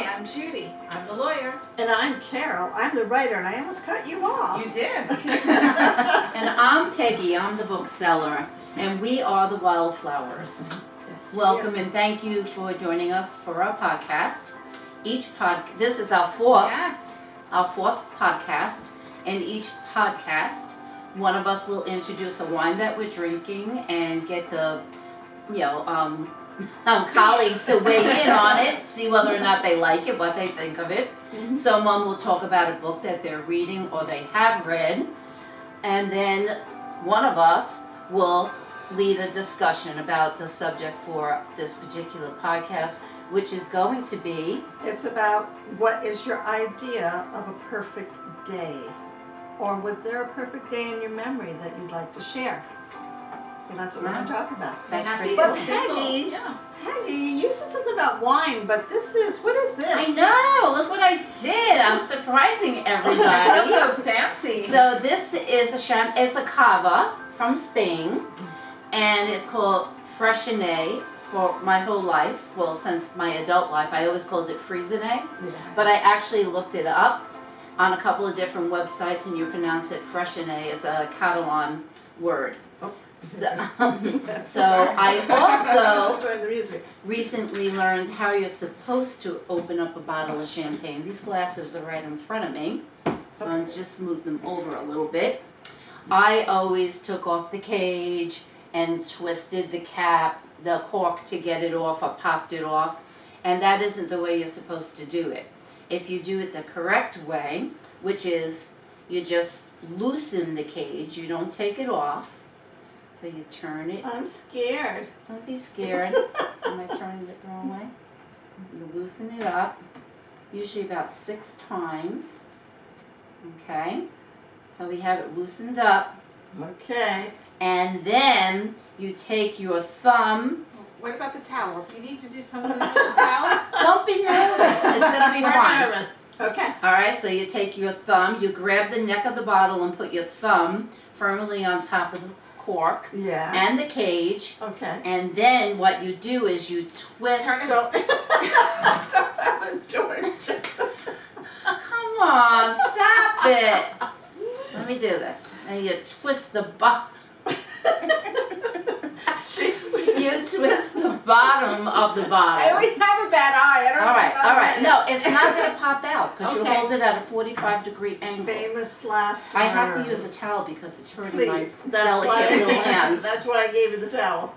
I'm Judy. I'm the lawyer. And I'm Carol. I'm the writer, and I almost cut you off. You did. And I'm Peggy. I'm the bookseller. And we are the Wildflowers. Yes, Welcome and thank you for joining us for our podcast. This is our fourth podcast. And each podcast, one of us will introduce a wine that we're drinking and get the, colleagues to weigh in on it, see whether or not they like it, what they think of it. Mm-hmm. Someone will talk about a book that they're reading or they have read, and then one of us will lead a discussion about the subject for this particular podcast, which is going to be... It's about what is your idea of a perfect day? Or was there a perfect day in your memory that you'd like to share? So that's what we're going to talk about. That's pretty But cool. Peggy, you said something about wine, but what is this? I know, look what I did. I'm surprising everybody. That feels so fancy. So this is it's a cava from Spain, and it's called Freixenet for my whole life. Well, since my adult life, I always called it Freixenet, Yeah. but I actually looked it up on a couple of different websites, and you pronounce it Freixenet as a Catalan word. Oh. So I also enjoying the music. recently learned how you're supposed to open up a bottle of champagne. These glasses are right in front of me, so I'll just move them over a little bit. I always took off the cage and twisted the cap, the cork to get it off, or popped it off, and that isn't the way you're supposed to do it. If you do it the correct way, which is you just loosen the cage, you don't take it off. So you turn it. I'm scared. Don't be scared. Am I turning it the wrong way? You loosen it up, usually about 6 times. Okay, so we have it loosened up, Okay. and then you take your thumb. What about the towel? Do you need to do something with the towel? Don't be nervous. It's gonna be We're fun. nervous. Okay. All right, so you take your thumb, you grab the neck of the bottle and put your thumb firmly on top of the cork Yeah. and the cage, Okay. and then what you do is you twist. So, don't have a George. Come on, stop it. Let me do this. And you twist the You twist the bottom of the I bottle. already have a bad eye. I don't know about All right. that. No, it's not going to pop out because you Okay. hold it at a 45-degree angle. Famous last I have to words. use a towel because it's hurting Please. my That's why delicate little hands. That's why I gave you the towel.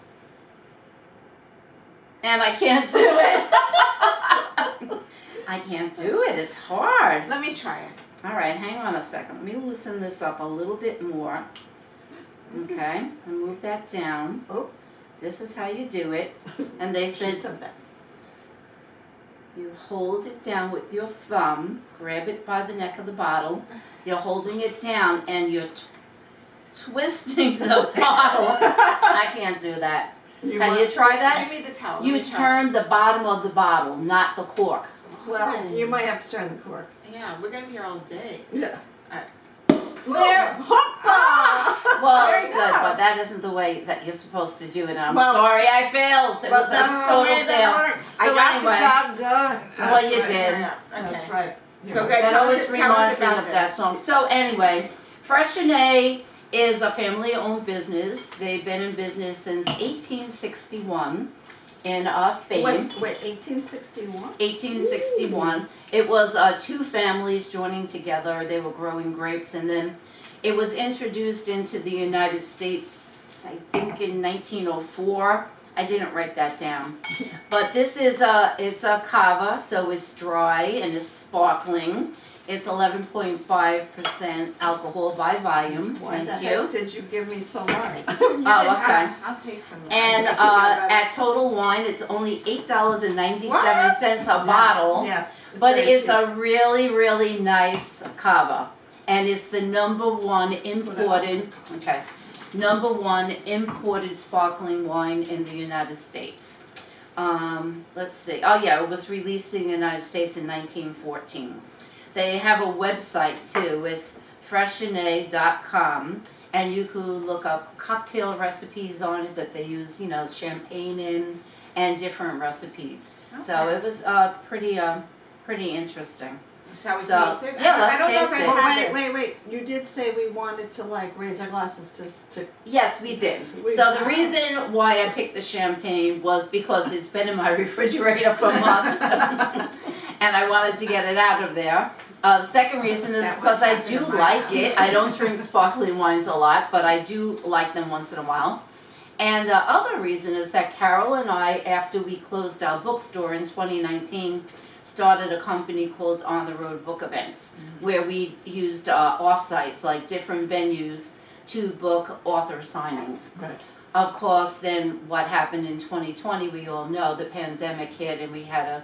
And I can't do it. I can't do it. It's hard. Let me try it. All right, hang on a second. Let me loosen this up a little bit more. Okay, and move that down. Oh. This is how you do it. And they She said said that. you hold it down with your thumb, grab it by the neck of the bottle. You're holding it down and you're twisting the bottle. I can't do that. Can you try that? Give me the towel. You turn the bottom of the bottle, not the cork. Well, you might have to turn the cork. Yeah, we're going to be here all day. Yeah. There. Well, Very good, good. but that isn't the way that you're supposed to do it. And I'm Well, sorry I failed. It was a that's the total way fail. that works. I So got anyway, the job done. Well, you right. did. Yeah, okay. That's right. So Yeah. good. That Tell always us reminds me about of this. that song. So anyway, Freixenet is a family-owned business. They've been in business since 1861 in Spain. Wait, 1861? 1861. It was 2 families joining together. They were growing grapes, and then it was introduced into the United States, I think, in 1904. I didn't write that down. But this is it's a cava, so it's dry and it's sparkling. It's 11.5% alcohol by volume. Why the Thank heck you. did you give me so much? Oh, okay. I'll take some. And at Total Wine, it's only $8.97 a bottle. Yeah. But very it's cheap. a really, really nice cava. And it's the #1 imported sparkling wine in the United States. Let's see. Oh yeah, it was released in the United States in 1914. They have a website too. It's freixenet.com, and you could look up cocktail recipes on it that they use, you know, champagne in, and different recipes. So Okay. it was pretty pretty interesting. Shall we So, taste it? yeah, I let's don't know taste if it. I've But had this. wait. You did say we wanted to like raise our glasses to Yes, we did. So the reason why I picked the champagne was because it's been in my refrigerator for months, and I wanted to get it out of there. The second reason is That because was I not do in my like house. it. I don't drink sparkling wines a lot, but I do like them once in a while. And the other reason is that Carol and I, after we closed our bookstore in 2019, started a company called On the Road Book Events, where we used off-sites, like different venues, to book author signings. Right. Of course, then what happened in 2020, we all know, the pandemic hit and we had to,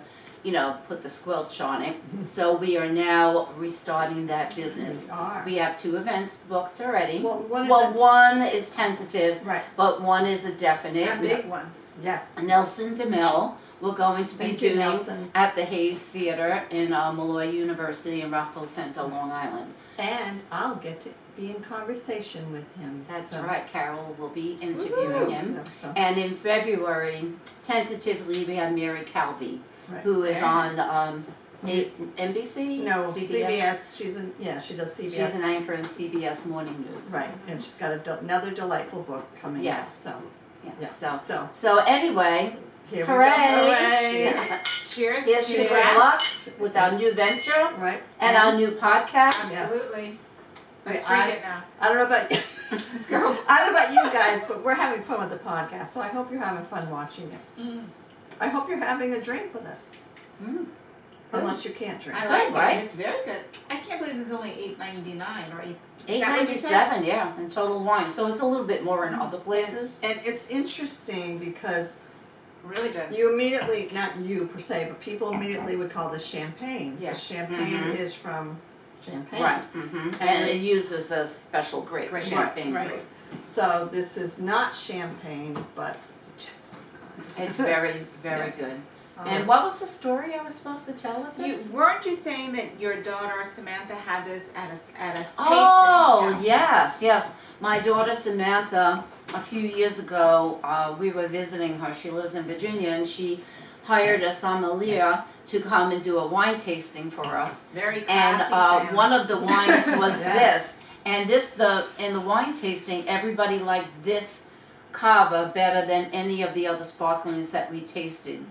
put the squelch on it. So we are now restarting that business. We are. We have 2 events booked already. Well, what is Well, it? one is tentative, Right. but one is a definite. A big one. Yes. Nelson DeMille, we're going to be Thank you, doing Nelson. at the Hayes Theater in Malloy University in Rockville Center, Long Island. And I'll get to be in conversation with him. That's so. right, Carol will be interviewing him. Yeah, so. And in February, tentatively, we have Mary Calvi, Right. who is Very on NBC? No, CBS. She does CBS. She's an anchor in CBS Morning News. Right, and she's got another delightful book coming Yes. out. So Yes. Yeah. So anyway, here hooray! we go. Hooray! Yes. Cheers. Here's to good Cheers. luck with our new venture Right. and our new podcast. Yes. Absolutely. Let's I- drink it now. I don't know about Let's go. I don't know about you guys, but we're having fun with the podcast. So I hope you're having fun watching it. I hope you're having a drink with us, Mm. unless you can't drink. I like good, right? it. It's very good. I can't believe it's only $8.99 or $8.97, yeah, in total wine. So it's a little bit more in other places. And it's interesting because really good. you immediately, not you per se, but people immediately would call this champagne. Yeah. Because champagne Mhm. is from champagne. Right. And this- it uses a special grape, Grape, champagne right. grape. So this is not champagne, but It's just as good. It's very, very good. Um, And what was the story I was supposed to tell us? weren't you saying that your daughter Samantha had this at a tasting? Oh, Yeah. yes. My daughter Samantha, a few years ago, we were visiting her. She lives in Virginia, and she hired a sommelier to come and do a wine tasting for us. Very And classy. Sam. one of the wines was Yeah. this. And in the wine tasting, everybody liked this cava better than any of the other sparklings that we tasted.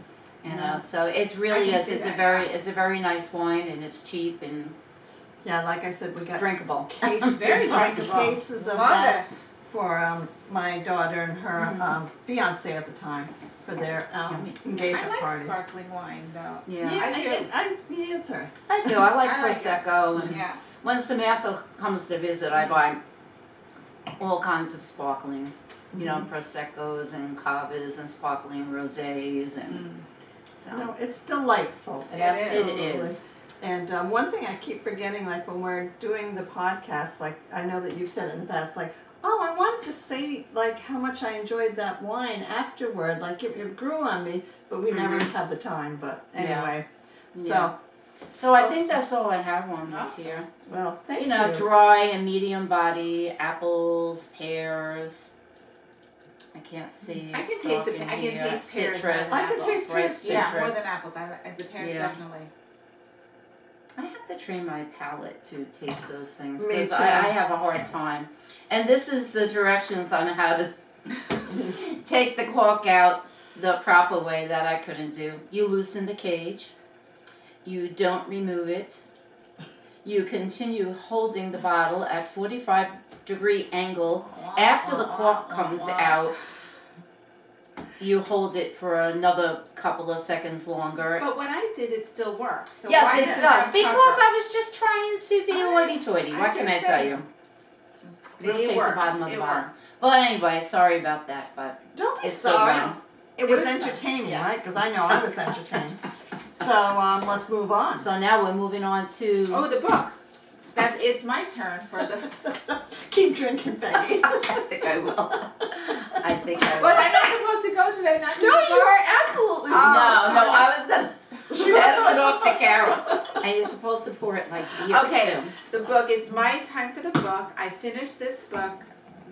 And so it's really can is. see It's a that, it's a very nice wine, and it's cheap and yeah, like I said, we got drinkable. Very drinkable. cases of Love that it. for my daughter and her fiance at the time for their Yummy. engagement I like party. sparkling wine though. Yeah. Yeah, it's her. I do. I like I like it. Prosecco. And Yeah. when Samantha comes to visit, I buy all kinds of sparklings. You know, Proseccos and Cavas and sparkling rosés and so. No, it's delightful. It is. Absolutely. It is. And one thing I keep forgetting, like when we're doing the podcast, like I know that you've said in the past, like, oh, I wanted to say like how much I enjoyed that wine afterward. Like it grew on me, but we never have the time. But anyway, so Yeah. So I think that's all I have on this Awesome. here. well, thank You know, dry and medium body, apples, pears. I can't see. I can stuff taste it. in I can here. taste pears. Citrus. I can taste right, pears, too. Yeah, citrus. more than apples. I like the pears Yeah. definitely. I have to train my palate to taste those things Me because too. I have a hard time. And this is the directions on how to take the cork out the proper way that I couldn't do. You loosen the cage. You don't remove it. You continue holding the bottle at 45-degree angle. After the cork comes out, you hold it for another couple of seconds longer. But when I did, it still worked. So Yes, why it does does. have Because cover? I was just trying to be a hoity-toity. What can I just tell saying. you? We'll take It the worked. bottom of the It bottle. worked. But anyway, sorry about that. But don't be it's still sorry. going. It was It was fun. entertaining, Yes. right? Because I know I was entertained. So let's move on. So now we're moving on to. Oh, the book. It's my turn for the. Keep drinking, Peggy. I think I will. I think I will. Well, I'm not supposed to go today. Not No, you are absolutely No, Oh, I was gonna pass it off to Carol. And you're supposed to pour it like here Okay. too. The book. It's my time for the book. I finished this book.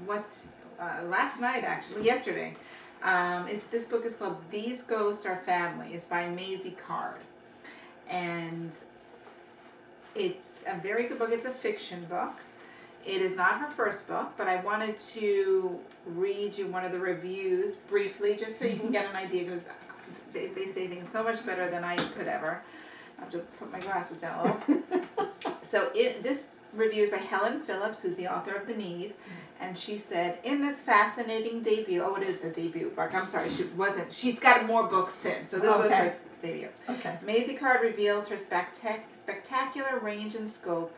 Last night actually? Yesterday. This book is called These Ghosts Are Family. It's by Maisy Card. and it's a very good book. It's a fiction book. It is not her first book, but I wanted to read you one of the reviews briefly, just so you can get an idea, because they say things so much better than I could ever. I have to put my glasses down a little. So this review is by Helen Phillips, who's the author of The Need, and she said, in this fascinating debut, it is a debut book, I'm sorry, she's got more books since, so this was her debut. Okay. Maisy Card reveals her spectacular range and scope,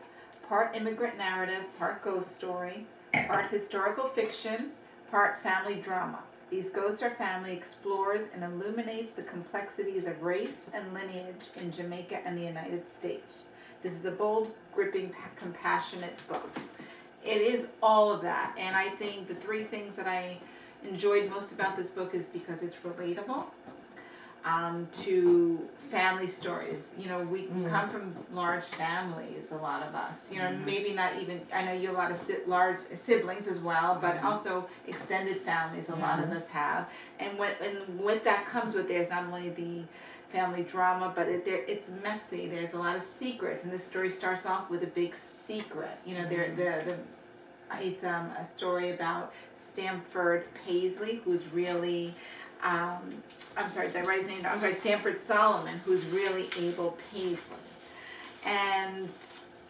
part immigrant narrative, part ghost story, part historical fiction, part family drama. These Ghosts Are Family explores and illuminates the complexities of race and lineage in Jamaica and the United States. This is a bold, gripping, compassionate book. It is all of that, and I think the three things that I enjoyed most about this book is because it's relatable to family stories. You know, we come from large families, a lot of us. You know, maybe not even, I know you have a lot of large siblings as well, but also extended families a lot of us have. And what that comes with, there's not only the family drama, but it's messy. There's a lot of secrets, and this story starts off with a big secret. You know, it's a story about Stanford Paisley, who's really, Stanford Solomon, who's really Abel Paisley. And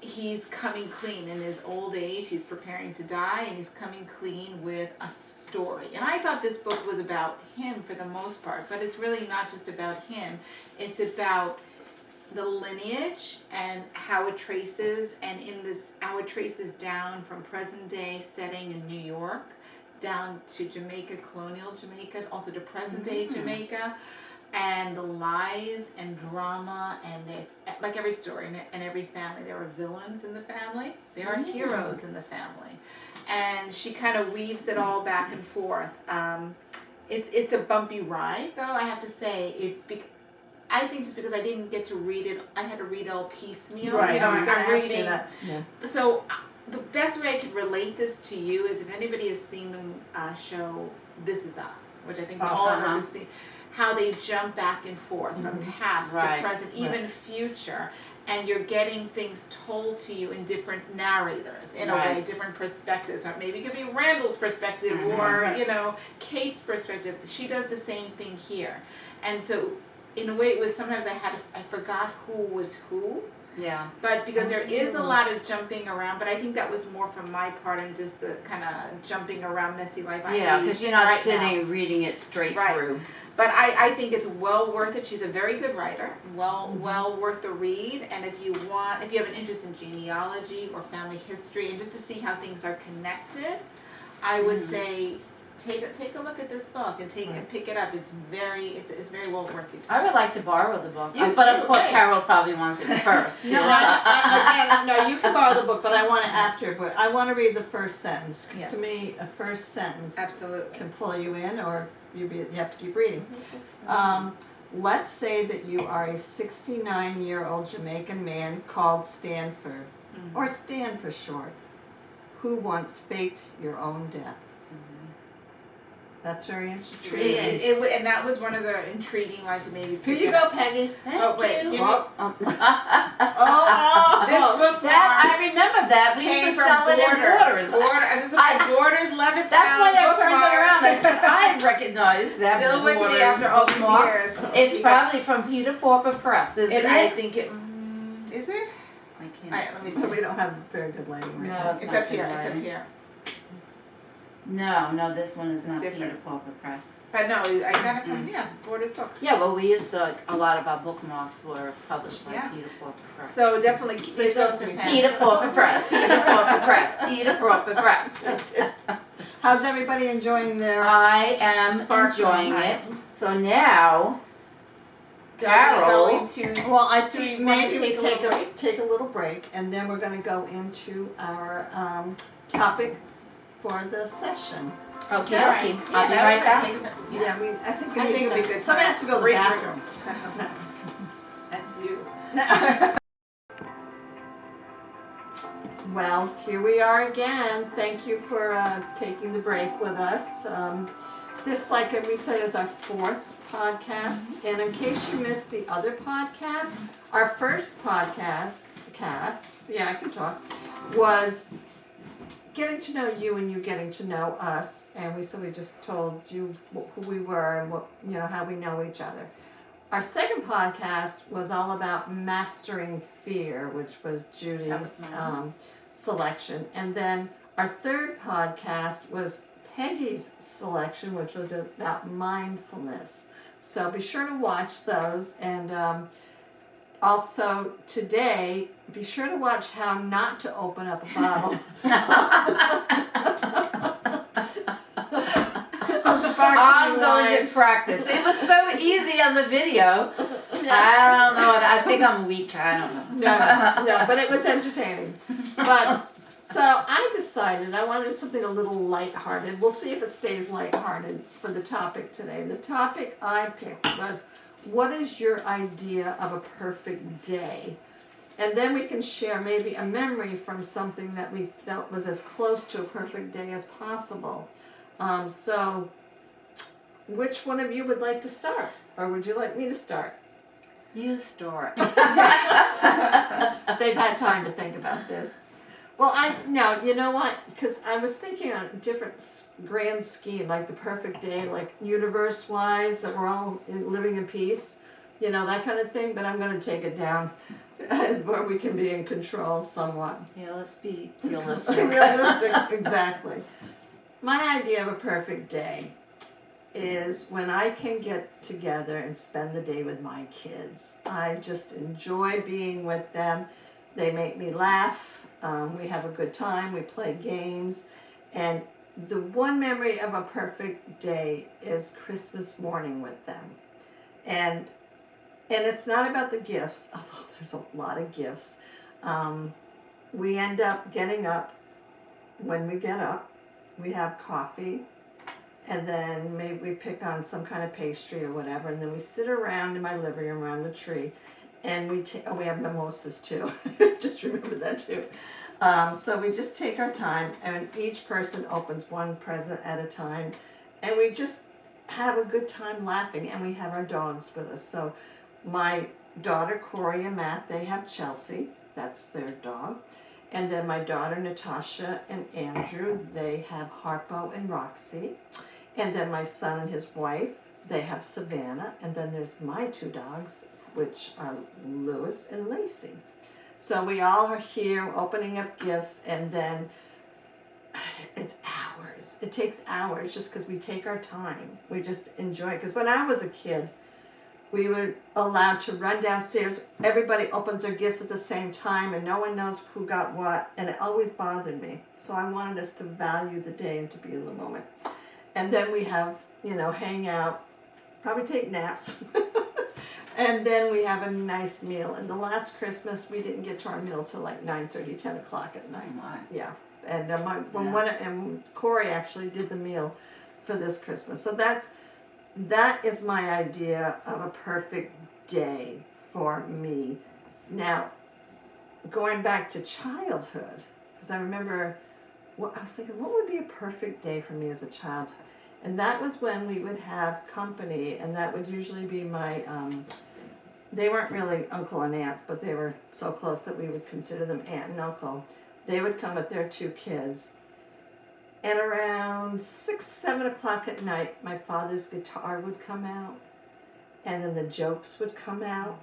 he's coming clean in his old age. He's preparing to die, and he's coming clean with a story. And I thought this book was about him for the most part, but it's really not just about him. It's about the lineage and how it traces, how it traces down from present day setting in New York, down to Jamaica, colonial Jamaica, also to present day Jamaica, and the lies and drama, and there's, like every story and every family, there are villains in the family, there are heroes in the family, and she kind of weaves it all back and forth. It's a bumpy ride, though, I have to say. I think just because I didn't get to read it, I had to read it all piecemeal. Right, You know, I was going to I'm ask you reading. that. Yeah. So the best way I could relate this to you is if anybody has seen the show This Is Us, which I think all of us have seen, how they jump back and forth from past to present, even future, and you're getting things told to you in different narrators, in a way, different perspectives, or maybe it could be Randall's perspective or, you know, Kate's perspective. She does the same thing here. And so in a way it was, sometimes I forgot who was who. Yeah. But because there is a lot of jumping around, but I think that was more from my part and just the kind of jumping around messy life. Yeah, because you're not sitting reading it straight through. But I think it's well worth it. She's a very good writer. Well worth the read. And if you have an interest in genealogy or family history and just to see how things are connected, I would say take a look at this book and pick it up. It's very well worth it. I would like to borrow the book, but of course Carol probably wants it first. No, no, you can borrow the book, but I want it after. But I want to read the first sentence, because to me, a first sentence can pull you in, or you have to keep reading. Let's say that you are a 69-year-old Jamaican man called Stanford, or Stan for short, who once faked your own death. That's very interesting. And that was one of the intriguing lines that made me. Here you go, Peggy. Wait. This book I remember that. We used to sell it in Borders. This is my Borders, Levittown. That's why I turned it around. I recognized that. Still with me after all these years. It's probably from Peter Porper Press, isn't it? I think it is it. I can't. Let me So see. we don't have very good lighting right now. It's up here. It's up here. No, this one is not different. Peter Porper Press. But no, I got it from Borders Books. Yeah, well, we used to, a lot of our bookmarks were published by Peter Porper Press. So definitely Peter Porper Press. Peter Porper Press. Peter Porper Press. How's everybody enjoying their? I am enjoying it. So now, Carol. Well, I think maybe we take take a little break, and then we're going to go into our topic for the session. Okay. I'll be right back. I think it'd be good. Somebody has to go to the bathroom. That's you. Well, here we are again. Thank you for taking the break with us. This, like we said, is our fourth podcast. And in case you missed the other podcast, our first podcast, I can talk, was getting to know you and you getting to know us. And we just told you who we were and what, how we know each other. Our second podcast was all about mastering fear, which was Judy's selection. And then our third podcast was Peggy's selection, which was about mindfulness. So be sure to watch those. And also today, be sure to watch how not to open up a bottle. I'm going to practice. It was so easy on the video. Yeah. I don't know. I think I'm weak. I don't know. No, but it was entertaining. But so I decided I wanted something a little lighthearted. We'll see if it stays lighthearted for the topic today. The topic I picked was, what is your idea of a perfect day? And then we can share maybe a memory from something that we felt was as close to a perfect day as possible. So which one of you would like to start? Or would you like me to start? You start. They've had time to think about this. Well, you know what? Because I was thinking on a different grand scheme, like the perfect day, like universe-wise, that we're all living in peace, that kind of thing. But I'm going to take it down where we can be in control somewhat. Yeah, let's be realistic. Realistic, exactly. My idea of a perfect day is when I can get together and spend the day with my kids. I just enjoy being with them. They make me laugh. We have a good time. We play games. And the one memory of a perfect day is Christmas morning with them. And it's not about the gifts, although there's a lot of gifts. We end up getting up. When we get up, we have coffee, and then maybe we pick on some kind of pastry or whatever, and then we sit around in my living room around the tree, and we have mimosas too. Just remember that too. So we just take our time, and each person opens one present at a time, and we just have a good time laughing, and we have our dogs with us. So my daughter Corey and Matt, they have Chelsea, that's their dog. And then my daughter Natasha and Andrew, they have Harpo and Roxy. And then my son and his wife, they have Savannah. And then there's my two dogs, which are Lewis and Lacey. So we all are here opening up gifts, and then it's hours. It takes hours just because we take our time. We just enjoy it. Because when I was a kid, we were allowed to run downstairs. Everybody opens their gifts at the same time, and no one knows who got what, and it always bothered me. So I wanted us to value the day and to be in the moment. And then we have, hang out, probably take naps, and then we have a nice meal. And the last Christmas, we didn't get to our meal till like 9:30, 10 o'clock at night. Oh my. Yeah, and and Corey actually did the meal for this Christmas. So that is my idea of a perfect day for me. Now, going back to childhood, because I remember, I was thinking, what would be a perfect day for me as a child? And that was when we would have company, and that would usually be my, they weren't really uncle and aunt, but they were so close that we would consider them aunt and uncle. They would come with their two kids. And around 6, 7 o'clock at night, my father's guitar would come out, and then the jokes would come out,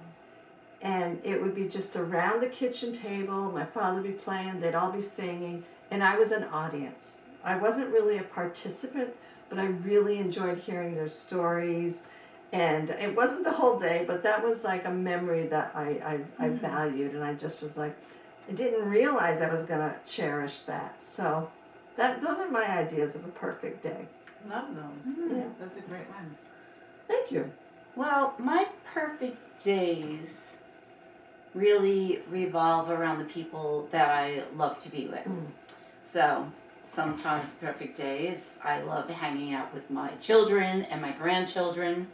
and it would be just around the kitchen table. My father would be playing, they'd all be singing, and I was an audience. I wasn't really a participant, but I really enjoyed hearing their stories, and it wasn't the whole day, but that was like a memory that I valued, and I just was like, I didn't realize I was going to cherish that. So those are my ideas of a perfect day. Love those. Yeah. Those are great ones. Thank you. Well, my perfect days really revolve around the people that I love to be with. So sometimes perfect days, I love hanging out with my children and my grandchildren.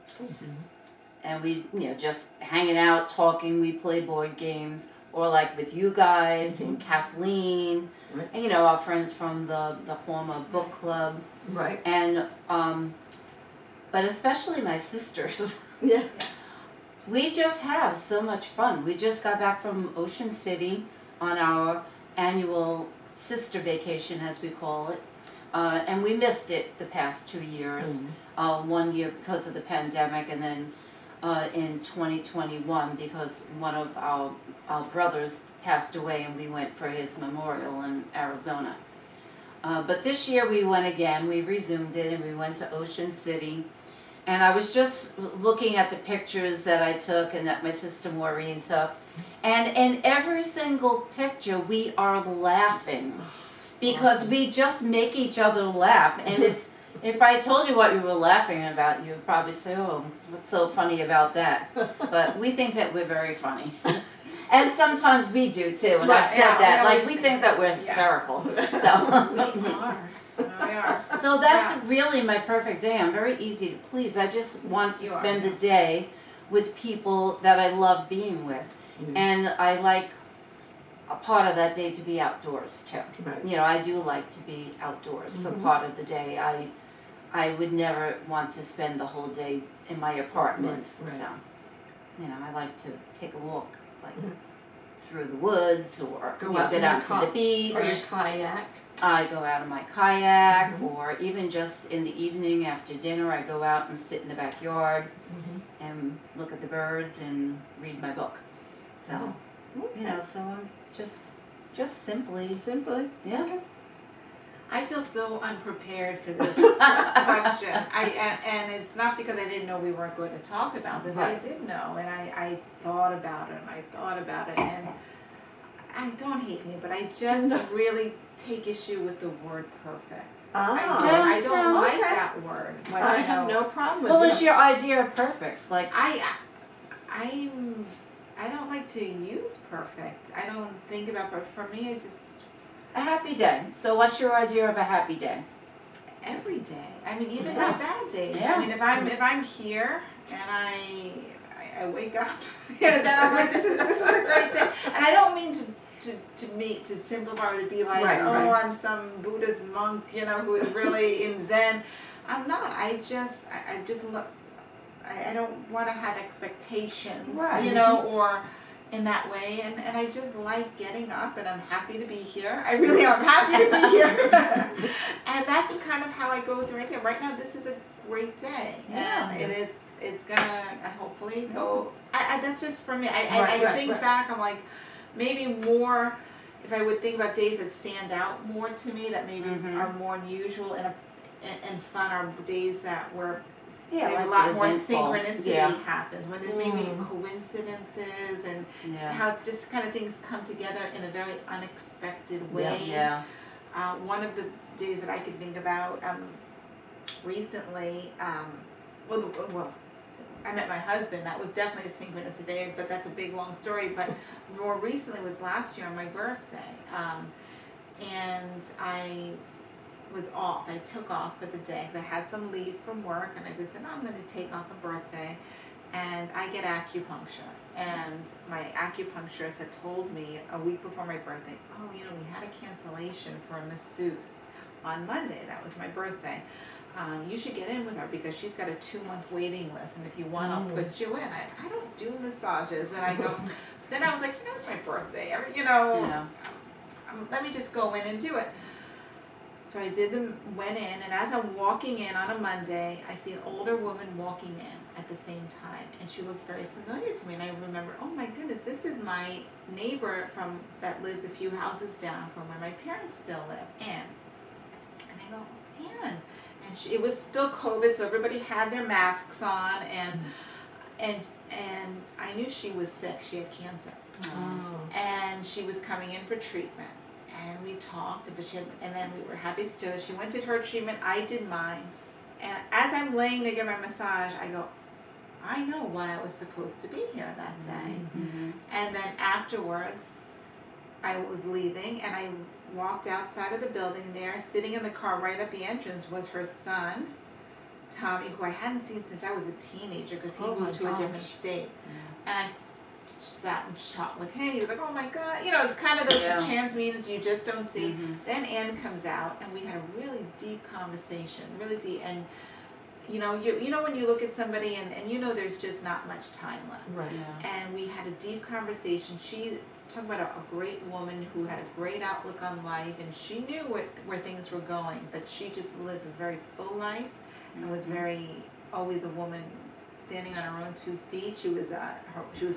And we, just hanging out, talking, we play board games. Or like with you guys and Kathleen, Right. and our friends from the former book club. Right. And but especially my sisters. Yeah. We just have so much fun. We just got back from Ocean City on our annual sister vacation, as we call it. And we missed it the past 2 years. 1 year because of the pandemic, and then in 2021 because one of our brothers passed away and we went for his memorial in Arizona. But this year we went again. We resumed it and we went to Ocean City. And I was just looking at the pictures that I took and that my sister Maureen took. And in every single picture we are laughing because we just make each other laugh. And it's, if I told you what we were laughing about, you would probably say, oh, what's so funny about that? But we think that we're very funny. And sometimes we do too, and I've said that. Like, we think that we're hysterical. So We are. We are. So that's really my perfect day. I'm very easy to please. I just want to You spend are. the day with people that I love being with. And I like a part of that day to be outdoors too. Right. You know, I do like to be outdoors for part of the day. I would never want to spend the whole day in my apartment. Right. So, you know, I like to take a walk, like through the woods, or Go you know, out get in out your to the beach. Or your kayak. I go out in my kayak, or even just in the evening after dinner, I go out and sit in the backyard and look at the birds and read my book. So, you know, so I'm just simply, yeah. Okay. I feel so unprepared for this question. And it's not because I didn't know we weren't going to talk about this. Right. I did know, and I thought about it, and I don't hate me, but I just really take issue with the word perfect. I don't like that word. When I have know- no problem with What it. was your idea of perfect? Like, I don't like to use perfect. I don't think about perfect. For me, it's just a happy day. So what's your idea of a happy day? every day. I mean, even Yeah. my bad days. Yeah. I mean, if I'm here and I wake up, then I'm like, this is a great day. And I don't mean to simplify or to be like, Right, oh, right. I'm some Buddhist monk, you know, who is really in Zen. I'm not. I don't want to have expectations, Right. you know, or in that way, and I just like getting up, and I'm happy to be here. I really am happy to be here. And that's kind of how I go through it. Right now, this is a great day, Yeah. and it's gonna hopefully go. That's just for me. I Right, think right. back. I'm like, maybe more. If I would think about days that stand out more to me, that maybe are more unusual and fun, are days that were. Yeah, There's like a lot more eventful. synchronicity Yeah. happens when there's maybe coincidences and Yeah. how just kind of things come together in a very unexpected way. Yeah. One of the days that I could think about recently, well, I met my husband. That was definitely a synchronicity day, but that's a big long story. But more recently was last year on my birthday, and I was off. I took off for the day because I had some leave from work, and I just said, I'm going to take off a birthday. And I get acupuncture, and my acupuncturist had told me a week before my birthday, oh, you know, we had a cancellation for a masseuse on Monday. That was my birthday. You should get in with her because she's got a 2-month waiting list, and if you want, I'll put you in. I don't do massages, and I go. Then I was like, you know, it's my birthday. You know, Yeah. let me just go in and do it. So I went in, and as I'm walking in on a Monday, I see an older woman walking in at the same time, and she looked very familiar to me, and I remember, oh my goodness, this is my neighbor that lives a few houses down from where my parents still live, Ann. And I go, Ann. And it was still COVID, so everybody had their masks on, and I knew she was sick. She had cancer, and she was coming in for treatment. And we talked, and then we were happy together. She went to her treatment. I did mine. And as I'm laying there getting my massage, I go, I know why I was supposed to be here that day. And then afterwards, I was leaving, and I walked outside of the building there. Sitting in the car right at the entrance was her son, Tommy, who I hadn't seen since I was a teenager because he moved to a different state. And I sat and shot with him. He was like, oh my God. You know, it's kind of those chance meetings you just don't see. Then Ann comes out, and we had a really deep conversation, really deep. And, you know when you look at somebody and you know there's just not much time left. Right. Yeah. And we had a deep conversation. She talked about a great woman who had a great outlook on life, and she knew where things were going, but she just lived a very full life and was very always a woman standing on her own 2 feet. She was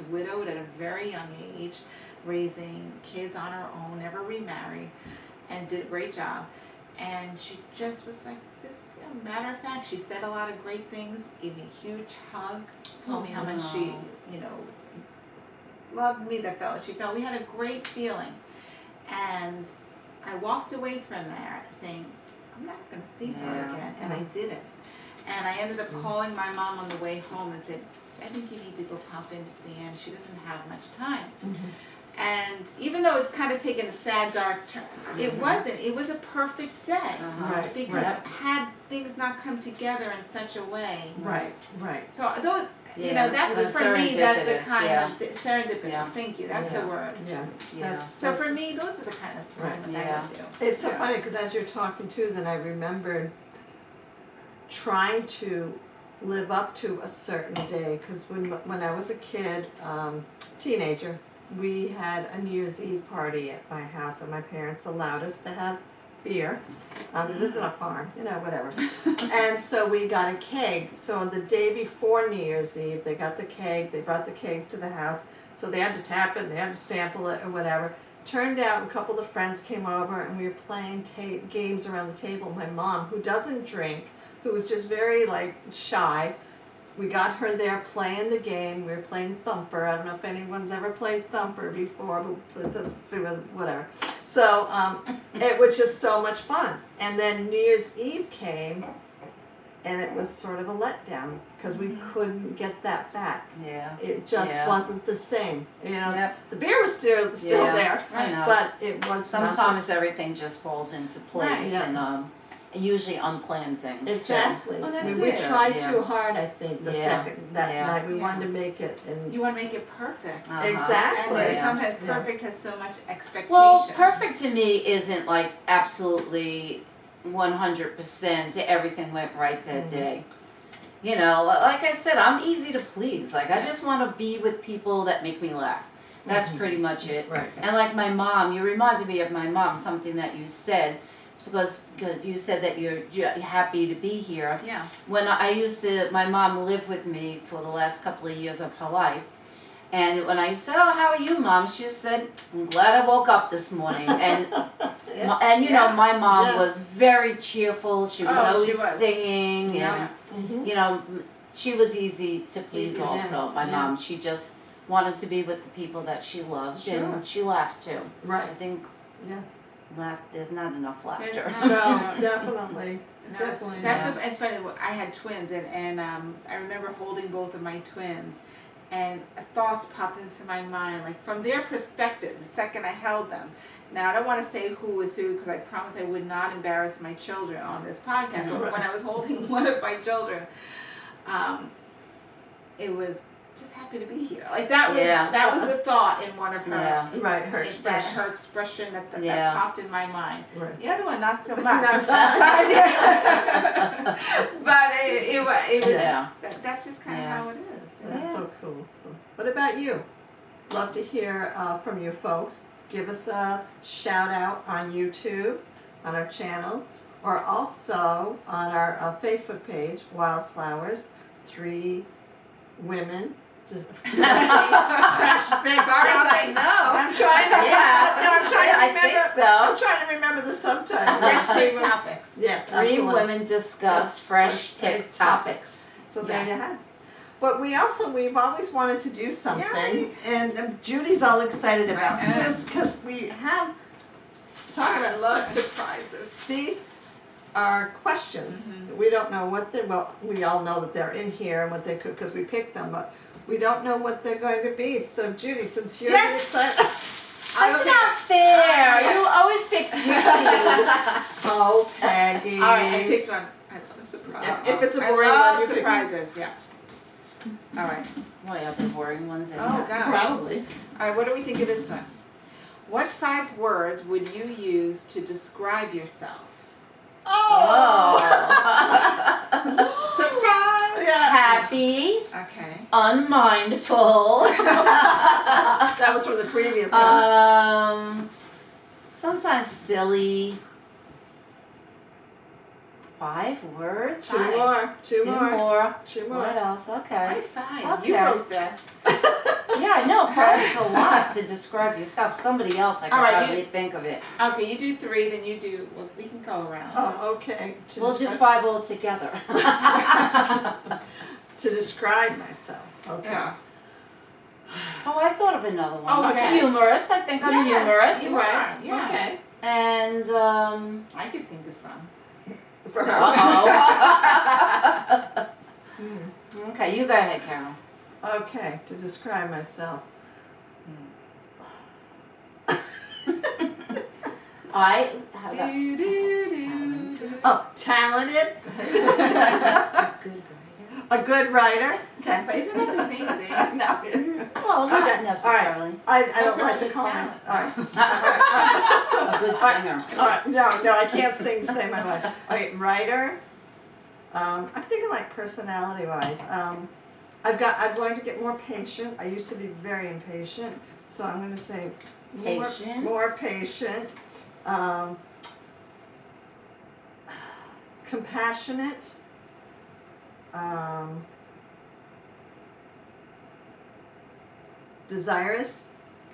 widowed at a very young age, raising kids on her own, never remarried, and did a great job. And she just was like this, matter of fact. She said a lot of great things, gave me a huge hug, told me how much she, loved me. She felt we had a great feeling. And I walked away from there saying, I'm not going to see her again. And I didn't. And I ended up calling my mom on the way home and said, I think you need to go pop in to see Ann. She doesn't have much time. And even though it's kind of taken a sad, dark turn, it wasn't. It was a perfect day. Right. Because had things not come together in such a way. Right. So those, that's for me, that's the kind of serendipitous. Yeah. Thank you. That's the word. Yeah. So for me, those are the kind of moments I go to. It's so funny because as you're talking too, then I remembered trying to live up to a certain day, because when I was a kid, teenager, we had a New Year's Eve party at my house, and my parents allowed us to have beer. We lived on a farm, whatever. And so we got a keg. So on the day before New Year's Eve, they got the keg. They brought the keg to the house. So they had to tap it, they had to sample it or whatever. Turned out a couple of friends came over, and we were playing games around the table. My mom, who doesn't drink, who was just very shy, we got her there playing the game. We were playing Thumper. I don't know if anyone's ever played Thumper before, but whatever. So it was just so much fun. And then New Year's Eve came, and it was sort of a letdown because we couldn't get that back. Yeah. It just wasn't the same. The beer was still there, I know. but it was sometimes everything just falls into place, and usually unplanned things. Exactly. Well, that's we it. tried too hard, I think, that night. We wanted to make it. And you want to make it perfect. Exactly. And sometimes perfect has so much expectation. Well, perfect to me isn't absolutely 100% everything went right that day. Like I said, I'm easy to please. I just want to be with people that make me laugh. That's pretty much it. Right. And like my mom, you reminded me of my mom, something that you said. It's because you said that you're happy to be here. Yeah. When my mom lived with me for the last couple of years of her life. And when I said, "Oh, how are you, Mom?" she said, "I'm glad I woke up this morning." And my mom was very cheerful. She was always singing, and she was easy to please. My mom, she just wanted to be with the people that she loved, and she laughed too. Right. I think. Yeah. There's not enough laughter. No, definitely. Definitely. It's funny. I had twins, and I remember holding both of my twins, and thoughts popped into my mind, from their perspective. The second I held them. Now I don't want to say who was who, because I promise I would not embarrass my children on this podcast. But when I was holding one of my children, it was just happy to be here. That was the thought in one of her. Right, her expression. Her expression that popped in my mind. Right. The other one, not so much. But it was. That's just kind of how it is. That's so cool. So, what about you? Love to hear from you folks. Give us a shout out on YouTube, on our channel, or also on our Facebook page, Wildflowers. 3 women. Just as far as I know, I'm trying to. I'm trying to remember. I think so. I'm trying to remember the subtitle. Fresh picked topics. Yes, 3 absolutely. women discuss fresh picked topics. So there you have. But we've always wanted to do something, and Judy's all excited about this because we have. I love surprises. These are questions. We don't know what they're. Well, we all know that they're in here and what they could because we picked them, but. We don't know what they're going to be. So, Judy, since you're excited... That's not fair. You always pick Judy. Oh, Peggy. All right, I picked one. I love a surprise. If it's a boring one, you surprises, All right. Well, you have the boring ones in Oh, there. God. Probably. All right, what do we think of this one? What 5 words would you use to describe yourself? Oh! Surprise! Happy, Okay. unmindful. That was from the previous one. Sometimes silly. 5 words. Two more. Two more. Two more. What else? Okay. High five. Okay. You wrote this. Yeah, I know. 5 is a lot to describe yourself. Somebody else, I could All right, hardly think of it. Okay, you do 3, then you do. Well, we can go around. Oh, okay. We'll do 5 all together. To describe myself. Okay. Yeah. Oh, I thought of another one. Okay. Humorous. I think I'm Yes, humorous. you are. Yeah. Okay. And I could think of some. For her. uh-oh. Okay, you go ahead, Carol. Okay, to describe myself. How about Do, do, do. Oh, talented. good writer? A good writer. Okay. But isn't that the same thing? No. Well, not Okay, necessarily. I Those don't are like the to call talent. myself. A good singer. All right. No, I can't sing to save my life. All right, writer. I'm thinking like personality-wise. I've learned to get more patient. I used to be very impatient, so I'm going to say Patient. more patient. Compassionate. Desirous.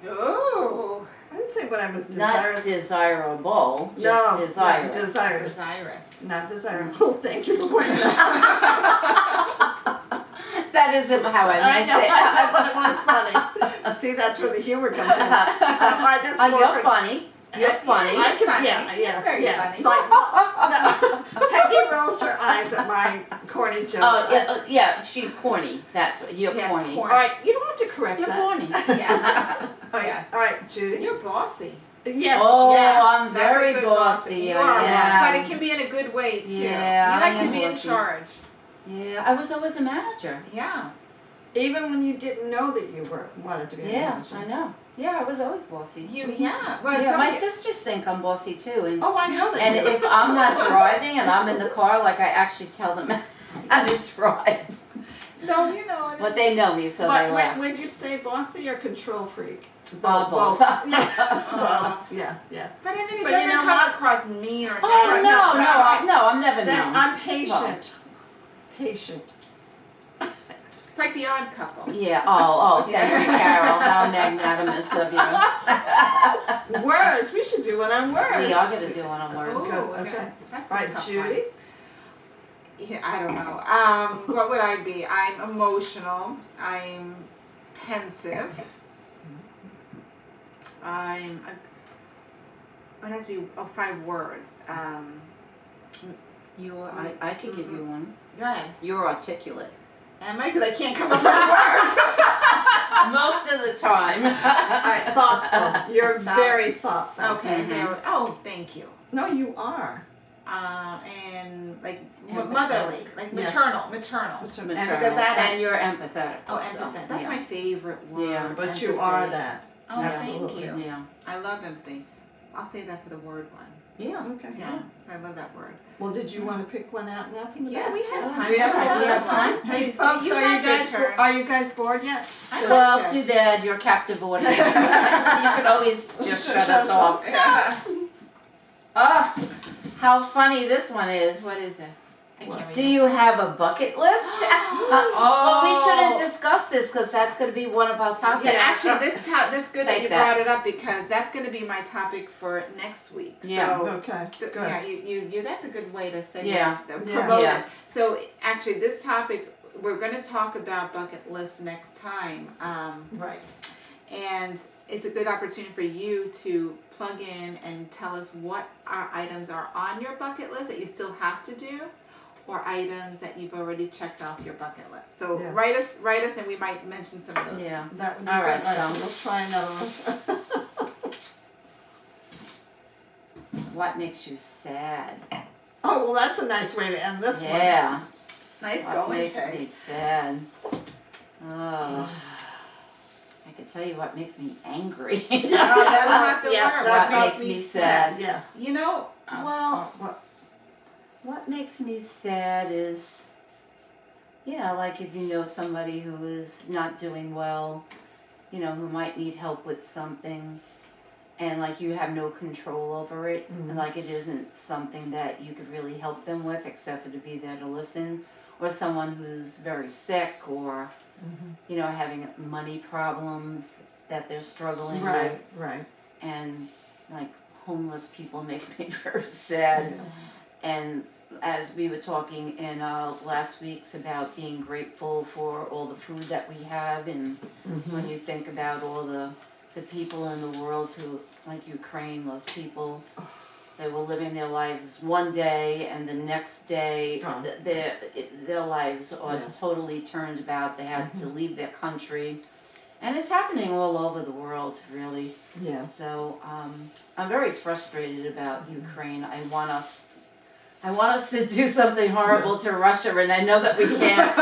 Oh. I didn't say what I was Not desirous. desirable, just No, desirous. not desirous. Desirous. Not desirable. Thank you for pointing that out. That isn't how I I meant know, it. but it was funny. See, that's where the humor comes in. All right, that's Oh, more you're for- funny. You're funny. I can, Funny. yeah, yes, Very yeah. funny. Like, no. Peggy rolls her eyes at my corny jokes. Oh, yeah, she's corny. That's what you're Yes, corny. All right, you don't have to correct You're that. corny. Yes. Oh, yes. All right, Judy. You're bossy. Yes. Oh, Yeah. I'm That's a very good bossy. You I are, am. but it can be in a good way too. Yeah, You like I to am be in bossy. charge. Yeah, I was always a manager. Yeah. Even when you didn't know that you wanted to be a Yeah, manager. I know. Yeah, I was always bossy. Yeah. Well, Yeah, my somebody- sisters think I'm bossy too, and Oh, I know that. and you if I'm not driving and I'm in the car, like I actually tell them how to drive. So you know. But they know me, so But they laugh. would you say bossy or control freak? Both. Yeah. Both. Yeah. Yeah. But I mean, it But you doesn't know come what? across mean or Oh nasty. no, I'm never Then mean. I'm patient. Patient. It's like the Odd Couple. Yeah. Oh, thank you, Carol. How magnanimous of you. Words. We should do one on words. We are gonna do one on words. Ooh, Okay. That's All a right, tough Judy. one. Yeah, I don't know. What would I be? I'm emotional. I'm pensive. It has to be 5 words. I could give you one. Go ahead. You're articulate. Am I? Because I can't come up with a word. Most of the time. Alright, thoughtful. You're very thoughtful. Okay, Mhm. there. Oh, thank you. No, you are. And like Empathetic. motherly, like Yes. maternal. Maternal. because that- and you're empathetic. Oh, also. empathy. That's yeah. my favorite word. Yeah. But you empathy. are that. Oh, Absolutely. thank you. Yeah. I love empathy. I'll say that for the word one. Yeah. Okay. Yeah, I love that word. Well, did you want to pick one out now from the Yeah, best? we have time. We have, to we have time. one. Hey, You folks, had your turn. are you guys bored yet? I like Well, this. too bad. You're captive audience. You could always just shut us off. Ah, how funny this one is. What is it? I can't read Do it. you have a bucket list? Well, we shouldn't discuss this because that's going to be one of our topics. Yeah, actually, that's good that Take you that. brought it up because that's going to be my topic for next week. Yeah. So, Okay, good. yeah, you. That's a good way to say Yeah. that. Yeah. Promote Yeah. it. So actually, this topic we're going to talk about bucket lists next time. Right. And it's a good opportunity for you to plug in and tell us what items are on your bucket list that you still have to do, or items that you've already checked off your bucket list. So Yeah. write us, and we might mention some of those. Yeah. That would be All good. right, All right, so- we'll try another one. What makes you sad? Oh, well, that's a nice way to end this one. Yeah. Nice What going, makes Peg. me sad? Oh. I can tell you what makes me angry. No, that's not the Yeah, word. that's what makes me sad. Yeah. You know, Well, What? what makes me sad is like if you know somebody who is not doing well, who might need help with something, and like you have no control over it, and like it isn't something that you could really help them with except for to be there to listen, or someone who's very sick or having money problems that they're struggling with, Right. and like homeless people make me very sad. And as we were talking in last week's about being grateful for all the food that we have, and when you think about all the people in the world who, like Ukraine, those people, they were living their lives one day and the next day their lives are totally turned about. They had to leave their country. And it's happening all over the world, really. Yeah. So I'm very frustrated about Ukraine. I want us to do something horrible to Russia, and I know that we can't.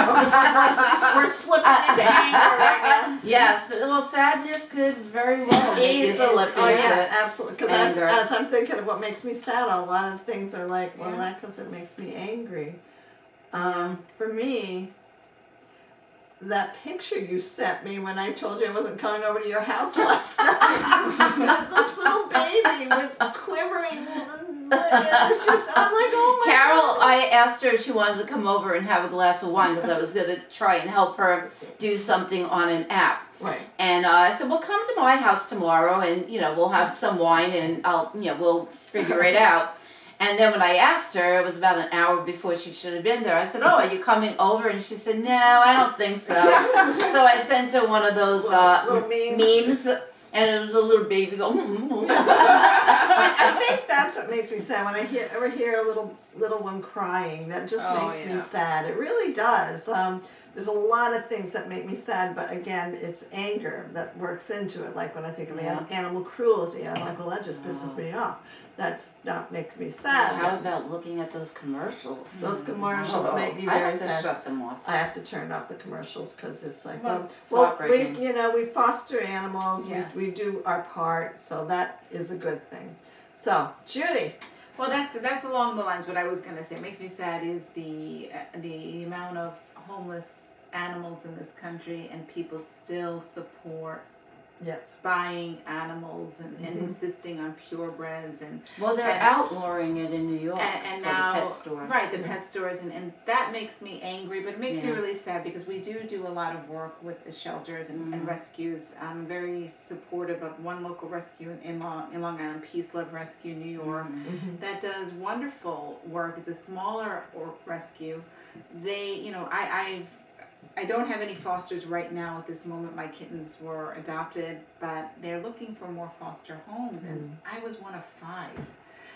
We're slipping into anger right now. Yes, well, sadness could very well make you slip into absolutely. Because anger. as I'm thinking of what makes me sad, a lot of things are like, well, that because it makes me angry. For me, that picture you sent me when I told you I wasn't coming over to your house last night. There's this little baby with quivering. It's just, I'm like, oh my Carol, God. I asked her if she wanted to come over and have a glass of wine because I was going to try and help her do something on an app. Right. And I said, well, come to my house tomorrow and, we'll have some wine and we'll figure it out. And then when I asked her, it was about an hour before she should have been there. I said, oh, are you coming over? And she said, no, I don't think so. So I sent her one of those little memes. And it was a little baby go. I think that's what makes me sad when I ever hear a little one crying. That just makes me sad. It really does. There's a lot of things that make me sad, but again, it's anger that works into it. Like when I think of animal cruelty, I'm like, well, that just pisses me off. That's not makes me sad. How about looking at those commercials? Those commercials make me very sad. I have to shut them off. I have to turn off the commercials because it's like, we foster animals. Yes. We do our part, so that is a good thing. So, Judy. Well, that's along the lines. What I was gonna say, it makes me sad is the amount of homeless animals in this country, and people still support buying animals and insisting on purebreds and they're outlawing it in New York and for now the pet stores. Right, the pet stores, and that makes me angry, but it makes me really sad because we do a lot of work with the shelters and rescues. I'm very supportive of one local rescue in Long Island, Peace Love Rescue, New York, that does wonderful work. It's a smaller rescue. They, I don't have any fosters right now at this moment. My kittens were adopted, but they're looking for more foster homes, and I was one of 5.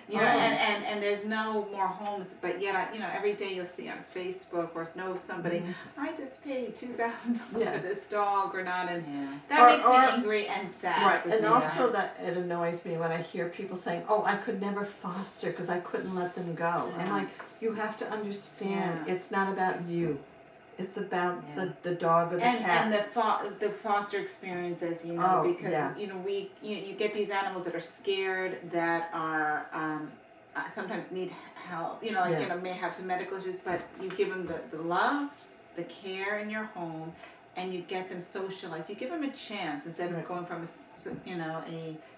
And there's no more homes, but yet every day you'll see on Facebook or know somebody, I just paid $2,000 for this dog or not, and that makes me angry and sad. Right, and also that it annoys me when I hear people saying, "Oh, I could never foster because I couldn't let them go." I'm like, you have to understand, it's not about you. It's about the dog or the cat. And the foster experience, as you know, because you get these animals that are scared, that are sometimes need help. May have some medical issues, but you give them the love, the care in your home, and you get them socialized. You give them a chance instead of going from a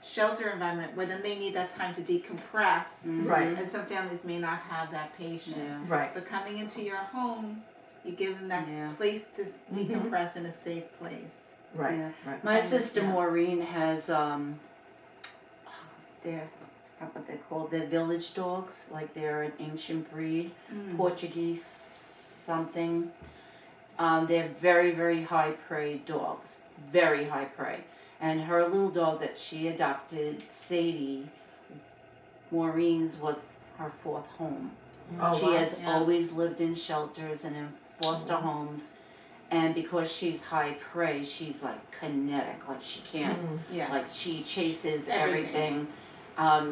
shelter environment where then they need that time to decompress. Right. And some families may not have that patience. Yeah. Right. But coming into your home, you give them that place to decompress in a safe place. Right. Yeah. Right. My sister Maureen has they're what they call their village dogs, like they're an ancient breed, Portuguese something. They're very, very high prey dogs, very high prey. And her little dog that she adopted, Sadie, Maureen's was her 4th home. She has always lived in shelters and in foster homes, and because she's high prey, she's like kinetic, like she can't, like she chases everything.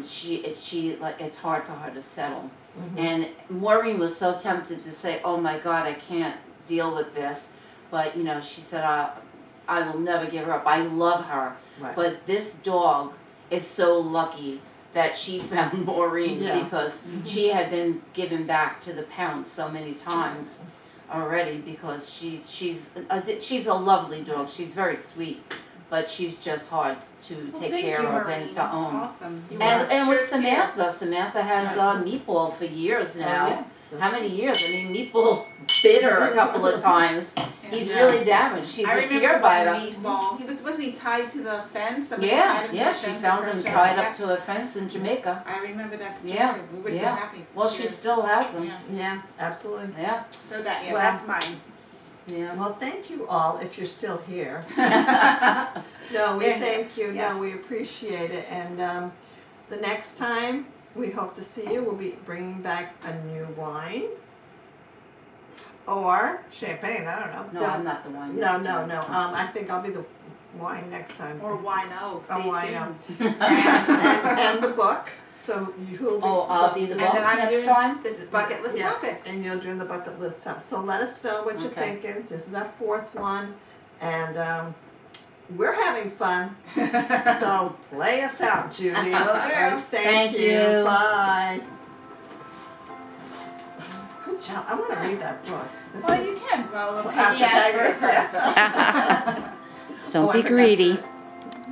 She like it's hard for her to settle. And Maureen was so tempted to say, "Oh my God, I can't deal with this," but she said, "I will never give her up. I love her." Right. But this dog is so lucky that she found Maureen because she had been given back to the pound so many times. already because she's a lovely dog. She's very sweet, but she's just hard to take Thank care you, of Maureen. and to own. Awesome. You And are. with Cheers to you. Samantha has Meatball for years now. Oh, yeah. How many years? I mean, Meatball bit her a couple of times. He's Yeah. really damaged. He's I a remember fear when biter. Meatball. Wasn't he tied to the fence? Somebody Yeah, tied him to yeah, the she fence found in him French tied Road. up to a fence in Jamaica. I remember that story. Yeah, We were so yeah. happy. Well, she Cheers. still has him. Yeah. Yeah, absolutely. Yeah, So that Well- that's mine. yeah. Well, thank you all if you're still here. No, we They're thank you. Yes. No, we appreciate it. And the next time we hope to see you, we'll be bringing back a new wine or champagne. I don't know. No, I'm not the one. No, no, no. I think I'll be the wine next time. Or wino. Stay wino. tuned. And the book. So you'll be. Oh, I'll be the And book then I'm next doing time. the bucket list Yes, topics. and you'll do the bucket list stuff. So let us know what you're Okay. thinking. This is our 4th one, and we're having fun. So play us out, Judy. Will do. Thank Thank you. you. Bye. Good job. I want to read that book. This Well, is- you can. Well, Well, Peggy after asked for it Peggy, first. So. Don't Oh, I be forgot greedy. to-